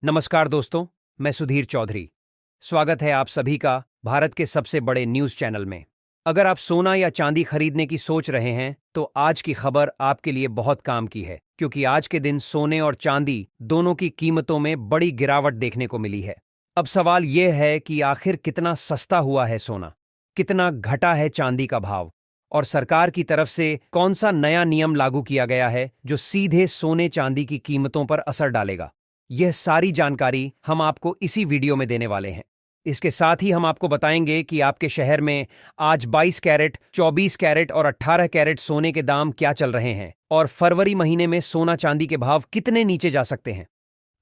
नमस्कार दोस्तों, मैं सुधीर चौधरी। स्वागत है आप सभी का भारत के सबसे बड़े न्यूज़ चैनल में। अगर आप सोना या चांदी खरीदने की सोच रहे हैं तो आज की खबर आपके लिए बहुत काम की है, क्योंकि आज के दिन सोने और चांदी दोनों की कीमतों में बड़ी गिरावट देखने को मिली है। अब सवाल यह है कि आखिर कितना सस्ता हुआ है सोना, कितना घटा है चांदी का भाव, और सरकार की तरफ से कौन सा नया नियम लागू किया गया है जो सीधे सोने चांदी की कीमतों पर असर डालेगा। यह सारी जानकारी हम आपको इसी वीडियो में देने वाले हैं। इसके साथ ही हम आपको बताएंगे कि आपके शहर में आज 22 कैरेट, 24 कैरेट और 18 कैरेट सोने के दाम क्या चल रहे हैं, और फरवरी महीने में सोना चांदी के भाव कितने नीचे जा सकते हैं।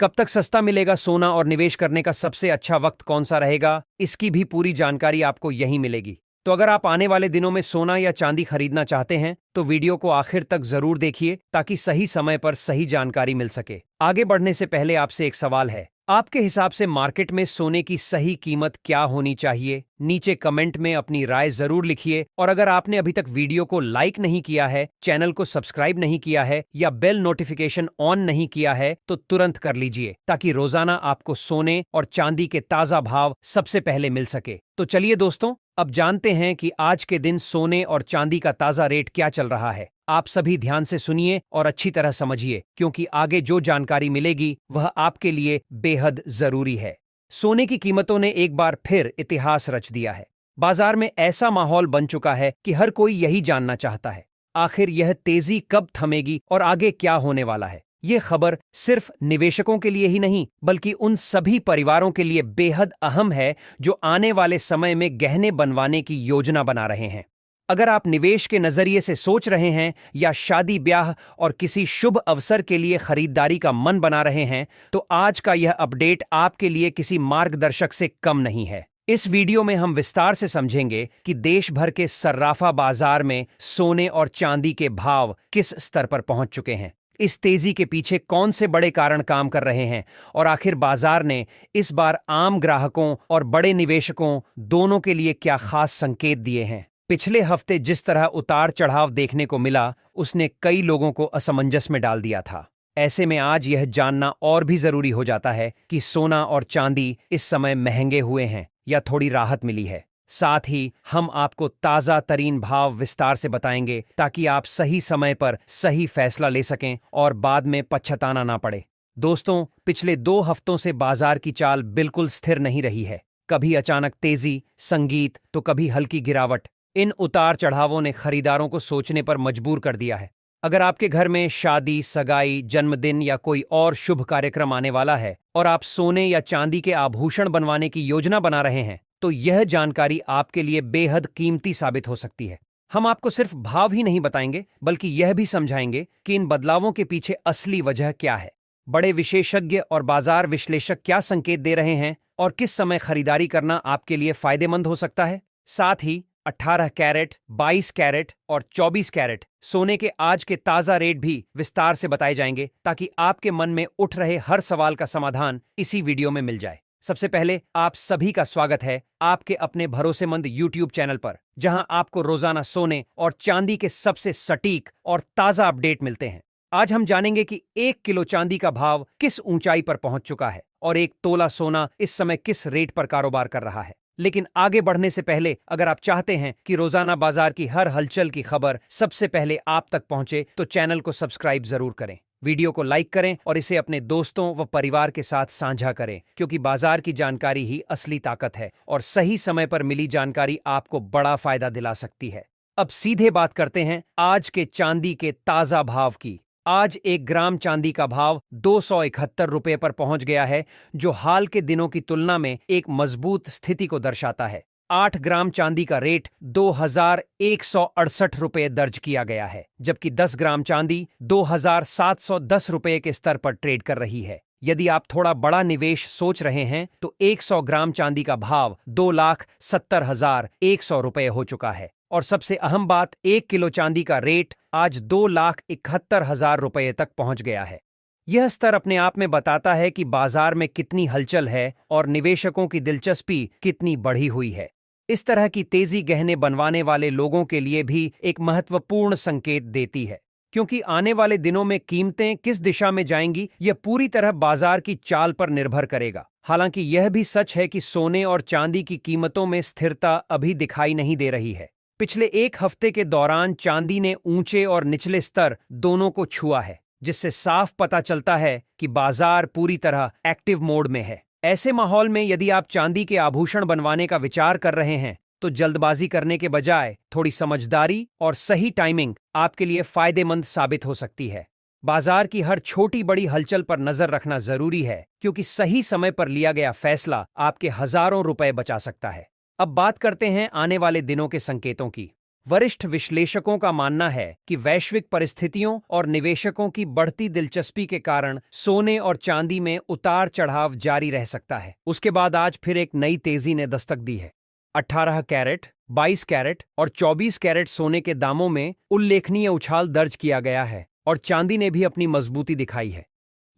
कब तक सस्ता मिलेगा सोना और निवेश करने का सबसे अच्छा वक्त कौन सा रहेगा, इसकी भी पूरी जानकारी आपको यहीं मिलेगी। तो अगर आप आने वाले दिनों में सोना या चांदी खरीदना चाहते हैं तो वीडियो को आखिर तक जरूर देखिए, ताकि सही समय पर सही जानकारी मिल सके। आगे बढ़ने से पहले आपसे एक सवाल है, आपके हिसाब से मार्केट में सोने की सही कीमत क्या होनी चाहिए? नीचे कमेंट में अपनी राय जरूर लिखिए, और अगर आपने अभी तक वीडियो को लाइक नहीं किया है, चैनल को सब्सक्राइब नहीं किया है या बेल नोटिफिकेशन ऑन नहीं किया है तो तुरंत कर लीजिए, ताकि रोजाना आपको सोने और चांदी के ताजा भाव सबसे पहले मिल सके। तो चलिए दोस्तों, अब जानते हैं कि आज के दिन सोने और चांदी का ताजा रेट क्या चल रहा है। आप सभी ध्यान से सुनिए और अच्छी तरह समझिए, क्योंकि आगे जो जानकारी मिलेगी वह आपके लिए बेहद जरूरी है। सोने की कीमतों ने एक बार फिर इतिहास रच दिया है। बाजार में ऐसा माहौल बन चुका है कि हर कोई यही जानना चाहता है, आखिर यह तेजी कब थमेगी और आगे क्या होने वाला है। यह खबर सिर्फ निवेशकों के लिए ही नहीं, बल्कि उन सभी परिवारों के लिए बेहद अहम है जो आने वाले समय में गहने बनवाने की योजना बना रहे हैं। अगर आप निवेश के नजरिए से सोच रहे हैं या शादी ब्याह और किसी शुभ अवसर के लिए खरीदारी का मन बना रहे हैं, तो आज का यह अपडेट आपके लिए किसी मार्गदर्शक से कम नहीं है। इस वीडियो में हम विस्तार से समझेंगे कि देश भर के सर्राफा बाजार में सोने और चांदी के भाव किस स्तर पर पहुंच चुके हैं, इस तेजी के पीछे कौन से बड़े कारण काम कर रहे हैं, और आखिर बाजार ने इस बार आम ग्राहकों और बड़े निवेशकों दोनों के लिए क्या खास संकेत दिए हैं। पिछले हफ्ते जिस तरह उतार चढ़ाव देखने को मिला, उसने कई लोगों को असमंजस में डाल दिया था। ऐसे में आज यह जानना और भी जरूरी हो जाता है कि सोना और चांदी इस समय महंगे हुए हैं या थोड़ी राहत मिली है। साथ ही हम आपको ताजा तरीन भाव विस्तार से बताएंगे, ताकि आप सही समय पर सही फैसला ले सकें और बाद में पछताना ना पड़े। दोस्तों, पिछले 2 हफ्तों से बाजार की चाल बिल्कुल स्थिर नहीं रही है। कभी अचानक तेजी, संगीत, तो कभी हल्की गिरावट। इन उतार चढ़ावों ने खरीदारों को सोचने पर मजबूर कर दिया है। अगर आपके घर में शादी, सगाई, जन्मदिन या कोई और शुभ कार्यक्रम आने वाला है और आप सोने या चांदी के आभूषण बनवाने की योजना बना रहे हैं, तो यह जानकारी आपके लिए बेहद कीमती साबित हो सकती है। हम आपको सिर्फ भाव ही नहीं बताएंगे, बल्कि यह भी समझाएंगे कि इन बदलावों के पीछे असली वजह क्या है, बड़े विशेषज्ञ और बाजार विश्लेषक क्या संकेत दे रहे हैं, और किस समय खरीदारी करना आपके लिए फायदेमंद हो सकता है। साथ ही 18 कैरेट, 22 कैरेट और 24 कैरेट सोने के आज के ताजा रेट भी विस्तार से बताए जाएंगे, ताकि आपके मन में उठ रहे हर सवाल का समाधान इसी वीडियो में मिल जाए। सबसे पहले आप सभी का स्वागत है आपके अपने भरोसेमंद YouTube चैनल पर, जहां आपको रोजाना सोने और चांदी के सबसे सटीक और ताजा अपडेट मिलते हैं। आज हम जानेंगे कि 1 किलो चांदी का भाव किस ऊंचाई पर पहुंच चुका है और 1 तोला सोना इस समय किस रेट पर कारोबार कर रहा है। लेकिन आगे बढ़ने से पहले, अगर आप चाहते हैं कि रोजाना बाजार की हर हलचल की खबर सबसे पहले आप तक पहुंचे, तो चैनल को सब्सक्राइब जरूर करें, वीडियो को लाइक करें और इसे अपने दोस्तों व परिवार के साथ साझा करें, क्योंकि बाजार की जानकारी ही असली ताकत है और सही समय पर मिली जानकारी आपको बड़ा फायदा दिला सकती है। अब सीधे बात करते हैं आज के चांदी के ताजा भाव की। आज 1 ग्राम चांदी का भाव 271 रुपये पर पहुंच गया है, जो हाल के दिनों की तुलना में एक मजबूत स्थिति को दर्शाता है। 8 ग्राम चांदी का रेट 2168 रुपये दर्ज किया गया है, जबकि 10 ग्राम चांदी 2710 रुपये के स्तर पर ट्रेड कर रही है। यदि आप थोड़ा बड़ा निवेश सोच रहे हैं, तो 100 ग्राम चांदी का भाव 2,70,100 रुपये हो चुका है। और सबसे अहम बात, 1 किलो चांदी का रेट आज 2,71,000 रुपये तक पहुंच गया है। यह स्तर अपने आप में बताता है कि बाजार में कितनी हलचल है और निवेशकों की दिलचस्पी कितनी बढ़ी हुई है। इस तरह की तेजी गहने बनवाने वाले लोगों के लिए भी एक महत्वपूर्ण संकेत देती है, क्योंकि आने वाले दिनों में कीमतें किस दिशा में जाएंगी यह पूरी तरह बाजार की चाल पर निर्भर करेगा। हालांकि यह भी सच है कि सोने और चांदी की कीमतों में स्थिरता अभी दिखाई नहीं दे रही है। पिछले एक हफ्ते के दौरान चांदी ने ऊंचे और निचले स्तर दोनों को छुआ है, जिससे साफ पता चलता है कि बाजार पूरी तरह एक्टिव मोड में है। ऐसे माहौल में यदि आप चांदी के आभूषण बनवाने का विचार कर रहे हैं तो जल्दबाजी करने के बजाय थोड़ी समझदारी और सही टाइमिंग आपके लिए फायदेमंद साबित हो सकती है। बाजार की हर छोटी बड़ी हलचल पर नजर रखना जरूरी है, क्योंकि सही समय पर लिया गया फैसला आपके हजारों रुपए बचा सकता है। अब बात करते हैं आने वाले दिनों के संकेतों की। वरिष्ठ विश्लेषकों का मानना है कि वैश्विक परिस्थितियों और निवेशकों की बढ़ती दिलचस्पी के कारण सोने और चांदी में उतार चढ़ाव जारी रह सकता है। उसके बाद आज फिर एक नई तेजी ने दस्तक दी है। 18 कैरेट, 22 कैरेट और 24 कैरेट सोने के दामों में उल्लेखनीय उछाल दर्ज किया गया है और चांदी ने भी अपनी मजबूती दिखाई है।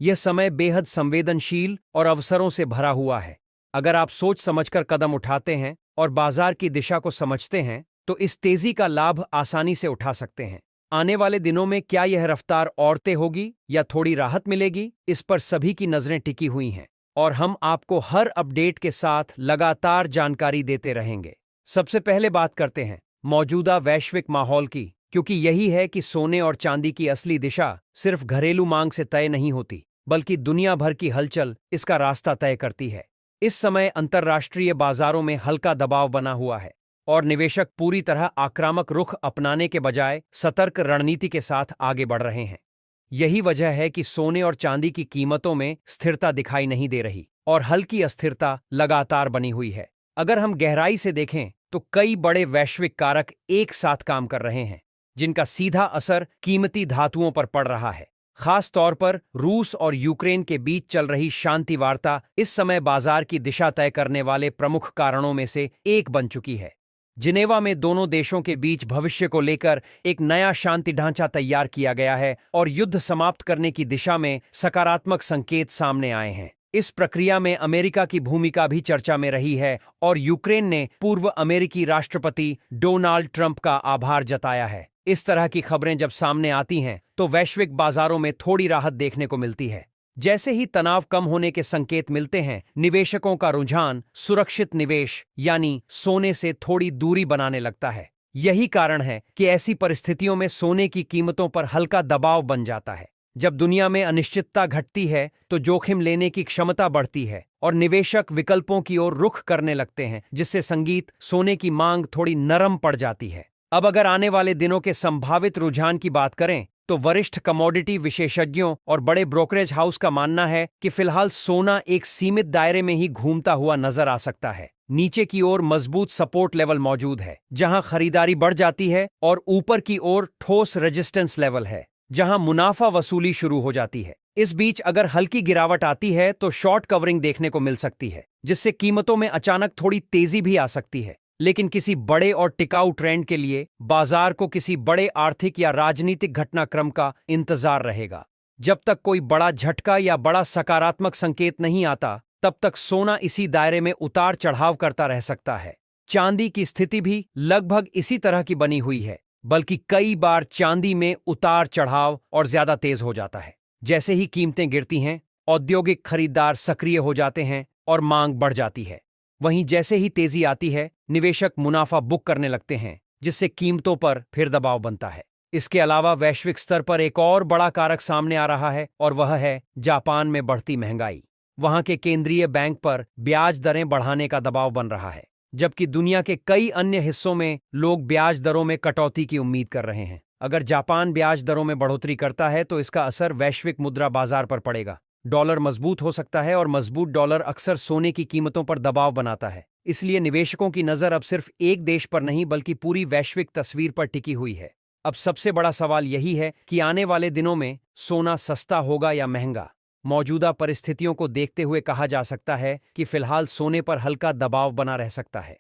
यह समय बेहद संवेदनशील और अवसरों से भरा हुआ है। अगर आप सोच समझकर कदम उठाते हैं और बाजार की दिशा को समझते हैं तो इस तेजी का लाभ आसानी से उठा सकते हैं। आने वाले दिनों में क्या यह रफ्तार और तेज होगी या थोड़ी राहत मिलेगी, इस पर सभी की नजरें टिकी हुई हैं और हम आपको हर अपडेट के साथ लगातार जानकारी देते रहेंगे। सबसे पहले बात करते हैं मौजूदा वैश्विक माहौल की, क्योंकि यही है कि सोने और चांदी की असली दिशा सिर्फ घरेलू मांग से तय नहीं होती, बल्कि दुनिया भर की हलचल इसका रास्ता तय करती है। इस समय अंतर्राष्ट्रीय बाजारों में हल्का दबाव बना हुआ है और निवेशक पूरी तरह आक्रामक रुख अपनाने के बजाय सतर्क रणनीति के साथ आगे बढ़ रहे हैं। यही वजह है कि सोने और चांदी की कीमतों में स्थिरता दिखाई नहीं दे रही और हल्की अस्थिरता लगातार बनी हुई है। अगर हम गहराई से देखें तो कई बड़े वैश्विक कारक एक साथ काम कर रहे हैं, जिनका सीधा असर कीमती धातुओं पर पड़ रहा है। खास तौर पर रूस और यूक्रेन के बीच चल रही शांति वार्ता इस समय बाजार की दिशा तय करने वाले प्रमुख कारणों में से एक बन चुकी है। जिनेवा में दोनों देशों के बीच भविष्य को लेकर एक नया शांति ढांचा तैयार किया गया है और युद्ध समाप्त करने की दिशा में सकारात्मक संकेत सामने आए हैं। इस प्रक्रिया में अमेरिका की भूमिका भी चर्चा में रही है और यूक्रेन ने पूर्व अमेरिकी राष्ट्रपति डोनाल्ड ट्रंप का आभार जताया है। इस तरह की खबरें जब सामने आती हैं तो वैश्विक बाजारों में थोड़ी राहत देखने को मिलती है। जैसे ही तनाव कम होने के संकेत मिलते हैं, निवेशकों का रुझान सुरक्षित निवेश यानी सोने से थोड़ी दूरी बनाने लगता है। यही कारण है कि ऐसी परिस्थितियों में सोने की कीमतों पर हल्का दबाव बन जाता है। जब दुनिया में अनिश्चितता घटती है तो जोखिम लेने की क्षमता बढ़ती है और निवेशक विकल्पों की ओर रुख करने लगते हैं, जिससे सोने की मांग थोड़ी नरम पड़ जाती है। अब अगर आने वाले दिनों के संभावित रुझान की बात करें तो वरिष्ठ कमोडिटी विशेषज्ञों और बड़े ब्रोकरेज हाउस का मानना है कि फिलहाल सोना एक सीमित दायरे में ही घूमता हुआ नजर आ सकता है। नीचे की ओर मजबूत सपोर्ट लेवल मौजूद है, जहां खरीदारी बढ़ जाती है, और ऊपर की ओर ठोस रेजिस्टेंस लेवल है, जहां मुनाफा वसूली शुरू हो जाती है। इस बीच अगर हल्की गिरावट आती है तो शॉर्ट कवरिंग देखने को मिल सकती है, जिससे कीमतों में अचानक थोड़ी तेजी भी आ सकती है। लेकिन किसी बड़े और टिकाऊ ट्रेंड के लिए बाजार को किसी बड़े आर्थिक या राजनीतिक घटनाक्रम का इंतजार रहेगा। जब तक कोई बड़ा झटका या बड़ा सकारात्मक संकेत नहीं आता, तब तक सोना इसी दायरे में उतार चढ़ाव करता रह सकता है। चांदी की स्थिति भी लगभग इसी तरह की बनी हुई है, बल्कि कई बार चांदी में उतार चढ़ाव और ज्यादा तेज हो जाता है। जैसे ही कीमतें गिरती हैं, औद्योगिक खरीदार सक्रिय हो जाते हैं और मांग बढ़ जाती है। वहीं जैसे ही तेजी आती है, निवेशक मुनाफा बुक करने लगते हैं, जिससे कीमतों पर फिर दबाव बनता है। इसके अलावा वैश्विक स्तर पर एक और बड़ा कारक सामने आ रहा है और वह है जापान में बढ़ती महंगाई। वहां के केंद्रीय बैंक पर ब्याज दरें बढ़ाने का दबाव बन रहा है, जबकि दुनिया के कई अन्य हिस्सों में लोग ब्याज दरों में कटौती की उम्मीद कर रहे हैं। अगर जापान ब्याज दरों में बढ़ोतरी करता है तो इसका असर वैश्विक मुद्रा बाजार पर पड़ेगा। डॉलर मजबूत हो सकता है और मजबूत डॉलर अक्सर सोने की कीमतों पर दबाव बनाता है। इसलिए निवेशकों की नजर अब सिर्फ एक देश पर नहीं बल्कि पूरी वैश्विक तस्वीर पर टिकी हुई है। अब सबसे बड़ा सवाल यही है कि आने वाले दिनों में सोना सस्ता होगा या महंगा। मौजूदा परिस्थितियों को देखते हुए कहा जा सकता है कि फिलहाल सोने पर हल्का दबाव बना रह सकता है।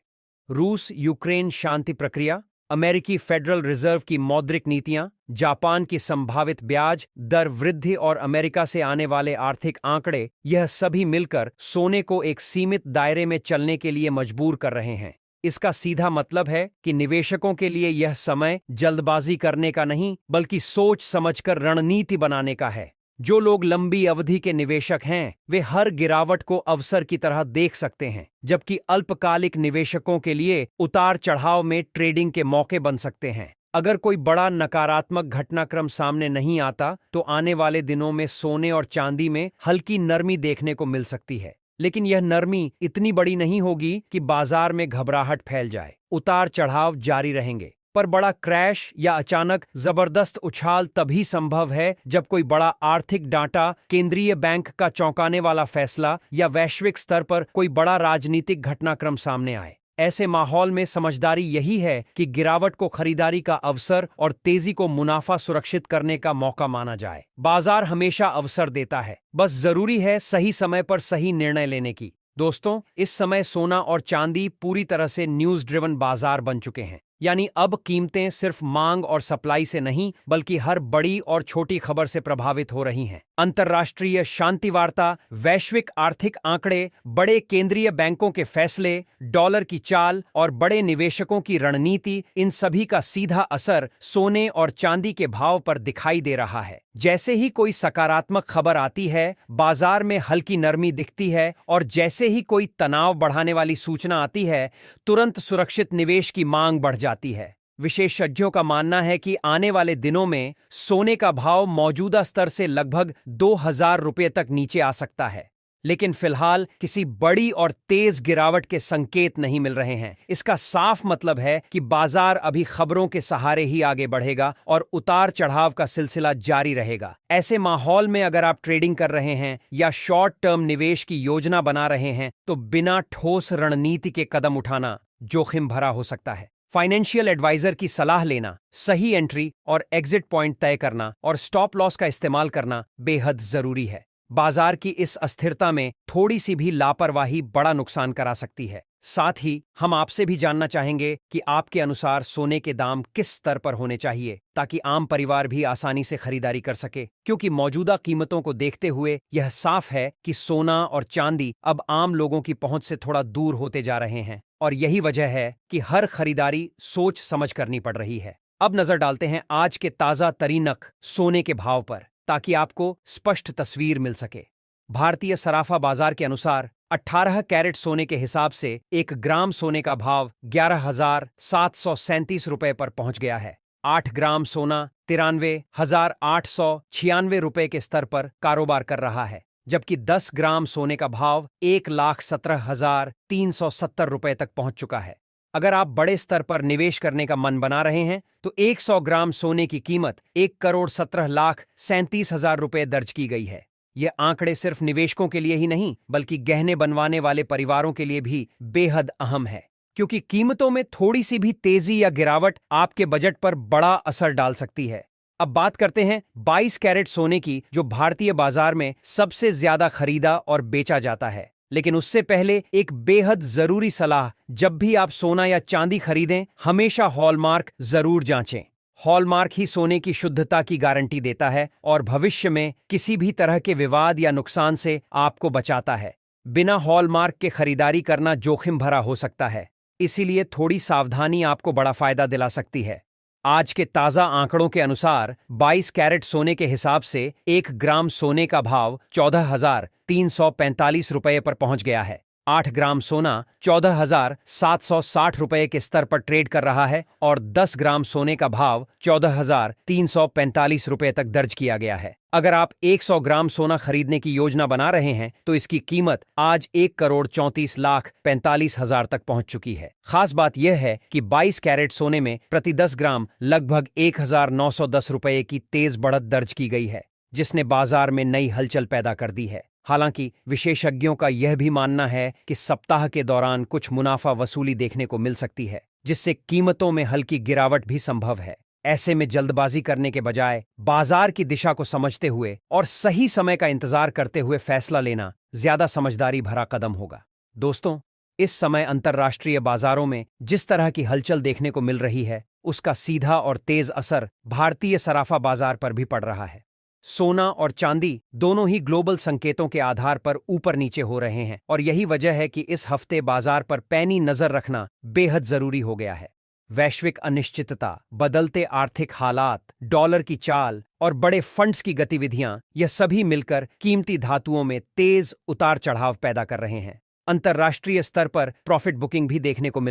रूस यूक्रेन शांति प्रक्रिया, अमेरिकी फेडरल रिजर्व की मौद्रिक नीतियां, जापान की संभावित ब्याज दर वृद्धि और अमेरिका से आने वाले आर्थिक आंकड़े, यह सभी मिलकर सोने को एक सीमित दायरे में चलने के लिए मजबूर कर रहे हैं। इसका सीधा मतलब है कि निवेशकों के लिए यह समय जल्दबाजी करने का नहीं, बल्कि सोच समझकर रणनीति बनाने का है। जो लोग लंबी अवधि के निवेशक हैं, वे हर गिरावट को अवसर की तरह देख सकते हैं, जबकि अल्पकालिक निवेशकों के लिए उतार चढ़ाव में ट्रेडिंग के मौके बन सकते हैं। अगर कोई बड़ा नकारात्मक घटनाक्रम सामने नहीं आता, तो आने वाले दिनों में सोने और चांदी में हल्की नरमी देखने को मिल सकती है। लेकिन यह नरमी इतनी बड़ी नहीं होगी कि बाजार में घबराहट फैल जाए। उतार चढ़ाव जारी रहेंगे, पर बड़ा क्रैश या अचानक जबरदस्त उछाल तभी संभव है जब कोई बड़ा आर्थिक डांटा, केंद्रीय बैंक का चौंकाने वाला फैसला या वैश्विक स्तर पर कोई बड़ा राजनीतिक घटनाक्रम सामने आए। ऐसे माहौल में समझदारी यही है कि गिरावट को खरीदारी का अवसर और तेजी को मुनाफा सुरक्षित करने का मौका माना जाए। बाजार हमेशा अवसर देता है, बस जरूरी है सही समय पर सही निर्णय लेने की। दोस्तों, इस समय सोना और चांदी पूरी तरह से न्यूज ड्रिवन बाजार बन चुके हैं। यानी अब कीमतें सिर्फ मांग और सप्लाई से नहीं, बल्कि हर बड़ी और छोटी खबर से प्रभावित हो रही हैं। अंतर्राष्ट्रीय शांति वार्ता, वैश्विक आर्थिक आंकड़े, बड़े केंद्रीय बैंकों के फैसले, डॉलर की चाल और बड़े निवेशकों की रणनीति, इन सभी का सीधा असर सोने और चांदी के भाव पर दिखाई दे रहा है। जैसे ही कोई सकारात्मक खबर आती है, बाजार में हल्की नरमी दिखती है, और जैसे ही कोई तनाव बढ़ाने वाली सूचना आती है, तुरंत सुरक्षित निवेश की मांग बढ़ जाती है। विशेषज्ञों का मानना है कि आने वाले दिनों में सोने का भाव मौजूदा स्तर से लगभग 2000 रुपये तक नीचे आ सकता है। लेकिन फिलहाल किसी बड़ी और तेज गिरावट के संकेत नहीं मिल रहे हैं। इसका साफ मतलब है कि बाजार अभी खबरों के सहारे ही आगे बढ़ेगा और उतार चढ़ाव का सिलसिला जारी रहेगा। ऐसे माहौल में अगर आप ट्रेडिंग कर रहे हैं या शॉर्ट टर्म निवेश की योजना बना रहे हैं, तो बिना ठोस रणनीति के कदम उठाना जोखिम भरा हो सकता है। फाइनेंशियल एडवाइजर की सलाह लेना, सही एंट्री और एग्जिट पॉइंट तय करना और स्टॉप लॉस का इस्तेमाल करना बेहद जरूरी है। बाजार की इस अस्थिरता में थोड़ी सी भी लापरवाही बड़ा नुकसान करा सकती है। साथ ही हम आपसे भी जानना चाहेंगे कि आपके अनुसार सोने के दाम किस स्तर पर होने चाहिए, ताकि आम परिवार भी आसानी से खरीदारी कर सके। क्योंकि मौजूदा कीमतों को देखते हुए यह साफ है कि सोना और चांदी अब आम लोगों की पहुंच से थोड़ा दूर होते जा रहे हैं, और यही वजह है कि हर खरीदारी सोच समझ करनी पड़ रही है। अब नजर डालते हैं आज के ताजा तरीनक सोने के भाव पर, ताकि आपको स्पष्ट तस्वीर मिल सके। भारतीय सराफा बाजार के अनुसार 18 कैरेट सोने के हिसाब से 1 ग्राम सोने का भाव 11,737 रुपए पर पहुंच गया है। 8 ग्राम सोना 93,896 रुपए के स्तर पर कारोबार कर रहा है, जबकि 10 ग्राम सोने का भाव 1,17,370 रुपए तक पहुंच चुका है। अगर आप बड़े स्तर पर निवेश करने का मन बना रहे हैं, तो 100 ग्राम सोने की कीमत 1,17,37,000 रुपए दर्ज की गई है। ये आंकड़े सिर्फ निवेशकों के लिए ही नहीं, बल्कि गहने बनवाने वाले परिवारों के लिए भी बेहद अहम है, क्योंकि कीमतों में थोड़ी सी भी तेजी या गिरावट आपके बजट पर बड़ा असर डाल सकती है। अब बात करते हैं 22 कैरेट सोने की, जो भारतीय बाजार में सबसे ज्यादा खरीदा और बेचा जाता है। लेकिन उससे पहले एक बेहद जरूरी सलाह, जब भी आप सोना या चांदी खरीदें, हमेशा हॉलमार्क जरूर जांचें। हॉलमार्क ही सोने की शुद्धता की गारंटी देता है और भविष्य में किसी भी तरह के विवाद या नुकसान से आपको बचाता है। बिना हॉलमार्क के खरीदारी करना जोखिम भरा हो सकता है, इसीलिए थोड़ी सावधानी आपको बड़ा फायदा दिला सकती है। आज के ताजा आंकड़ों के अनुसार 22 कैरेट सोने के हिसाब से 1 ग्राम सोने का भाव 14,345 रुपए पर पहुंच गया है। 8 ग्राम सोना 14,760 रुपए के स्तर पर ट्रेड कर रहा है और 10 ग्राम सोने का भाव 14,345 रुपए तक दर्ज किया गया है। अगर आप 100 ग्राम सोना खरीदने की योजना बना रहे हैं, तो इसकी कीमत आज 1,34,45,000 तक पहुंच चुकी है। खास बात यह है कि 22 कैरेट सोने में प्रति 10 ग्राम लगभग 1,910 रुपए की तेज बढ़त दर्ज की गई है, जिसने बाजार में नई हलचल पैदा कर दी है। हालांकि विशेषज्ञों का यह भी मानना है कि सप्ताह के दौरान कुछ मुनाफा वसूली देखने को मिल सकती है, जिससे कीमतों में हल्की गिरावट भी संभव है। ऐसे में जल्दबाजी करने के बजाय बाजार की दिशा को समझते हुए और सही समय का इंतजार करते हुए फैसला लेना ज्यादा समझदारी भरा कदम होगा। दोस्तों, इस समय अंतर्राष्ट्रीय बाजारों में जिस तरह की हलचल देखने को मिल रही है, उसका सीधा और तेज असर भारतीय सराफा बाजार पर भी पड़ रहा है। सोना और चांदी दोनों ही ग्लोबल संकेतों के आधार पर ऊपर नीचे हो रहे हैं और यही वजह है कि इस हफ्ते बाजार पर पैनी नजर रखना बेहद जरूरी हो गया है। वैश्विक अनिश्चितता, बदलते आर्थिक हालात, डॉलर की चाल और बड़े फंड्स की गतिविधियां, यह सभी मिलकर कीमती धातुओं में तेज उतार चढ़ाव पैदा कर रहे हैं। अंतर्राष्ट्रीय स्तर पर प्रॉफिट बुकिंग भी देखने को मिल